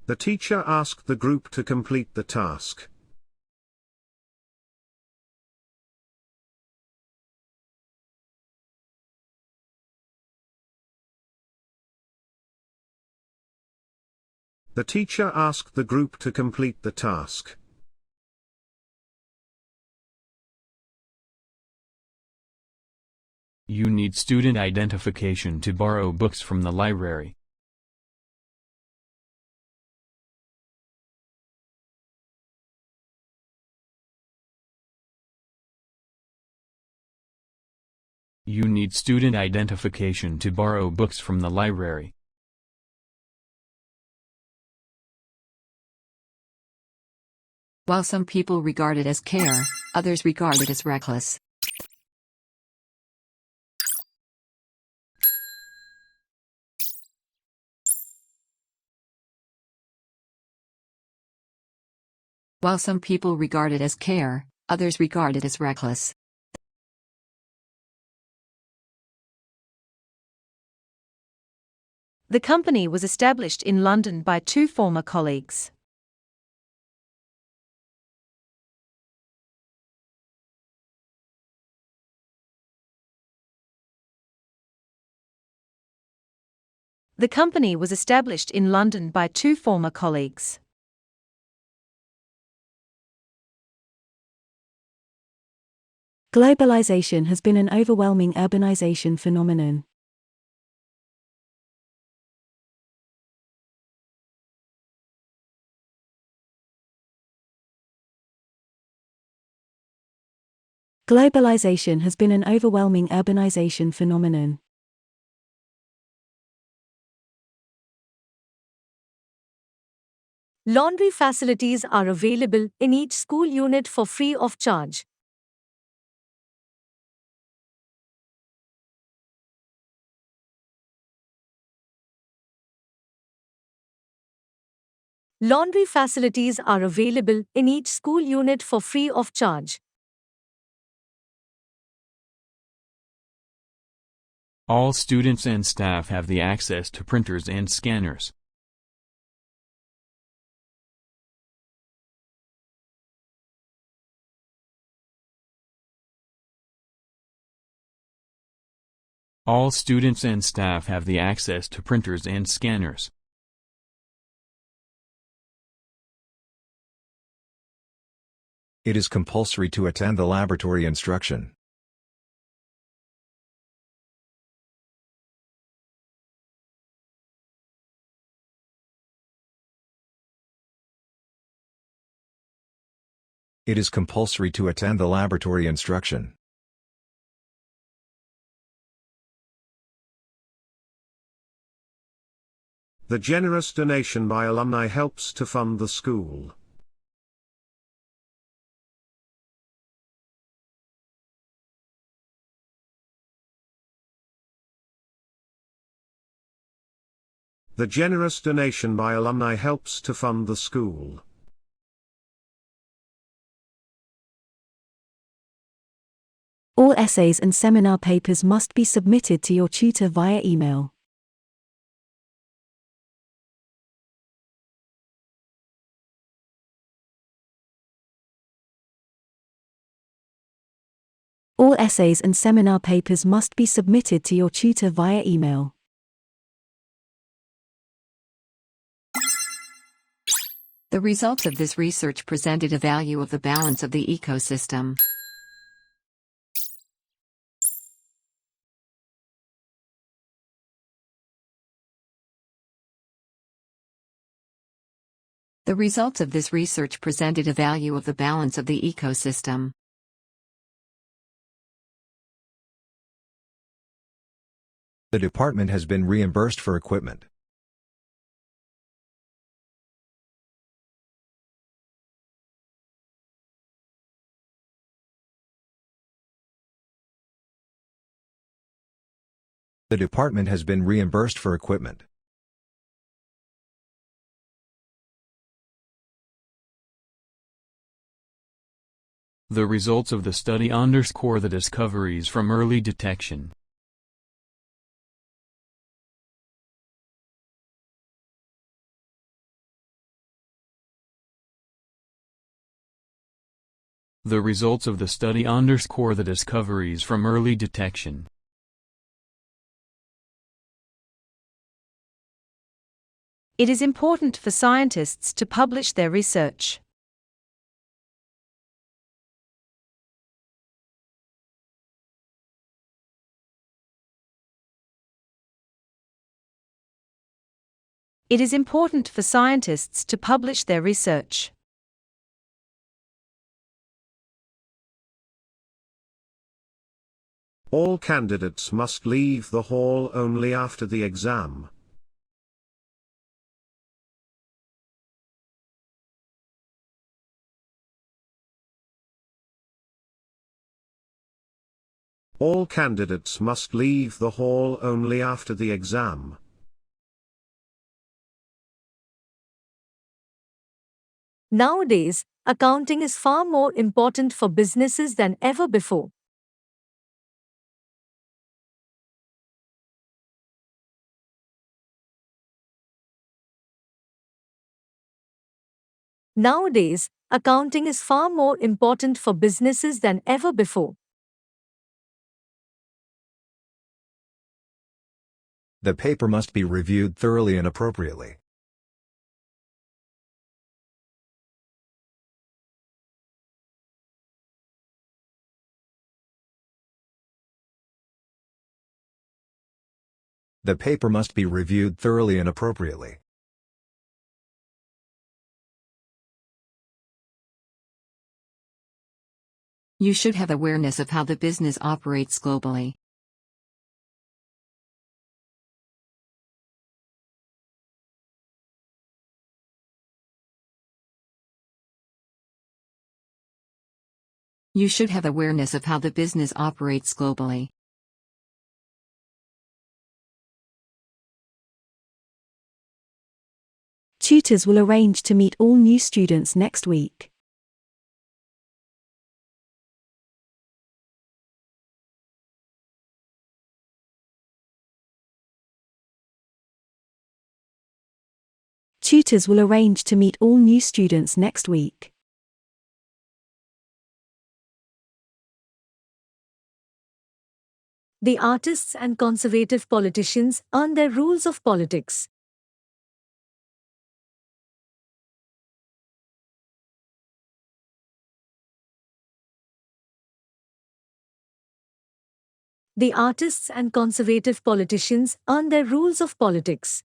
The teacher asked the group to complete the task. The teacher asked the group to complete the task. You need student identification to borrow books from the library. You need student identification to borrow books from the library. While some people regard it as care, others regard it as reckless. While some people regard it as care, others regard it as reckless. The company was established in London by two former colleagues. The company was established in London by two former colleagues. Globalization has been an overwhelming urbanization phenomenon. Globalization has been an overwhelming urbanization phenomenon. Laundry facilities are available in each school unit for free of charge. Laundry facilities are available in each school unit for free of charge. All students and staff have the access to printers and scanners. All students and staff have the access to printers and scanners. It is compulsory to attend the laboratory instruction. It is compulsory to attend the laboratory instruction. The generous donation by alumni helps to fund the school. The generous donation by alumni helps to fund the school. All essays and seminar papers must be submitted to your tutor via email. All essays and seminar papers must be submitted to your tutor via email. The results of this research presented a value of the balance of the ecosystem. The results of this research presented a value of the balance of the ecosystem. The department has been reimbursed for equipment. The department has been reimbursed for equipment. The results of the study underscore the discoveries from early detection. The results of the study underscore the discoveries from early detection. It is important for scientists to publish their research. It is important for scientists to publish their research. All candidates must leave the hall only after the exam. All candidates must leave the hall only after the exam. Nowadays, accounting is far more important for businesses than ever before. Nowadays, accounting is far more important for businesses than ever before. The paper must be reviewed thoroughly and appropriately. The paper must be reviewed thoroughly and appropriately. You should have awareness of how the business operates globally. You should have awareness of how the business operates globally. Tutors will arrange to meet all new students next week. Tutors will arrange to meet all new students next week. The artists and conservative politicians earn their rules of politics. The artists and conservative politicians earn their rules of politics.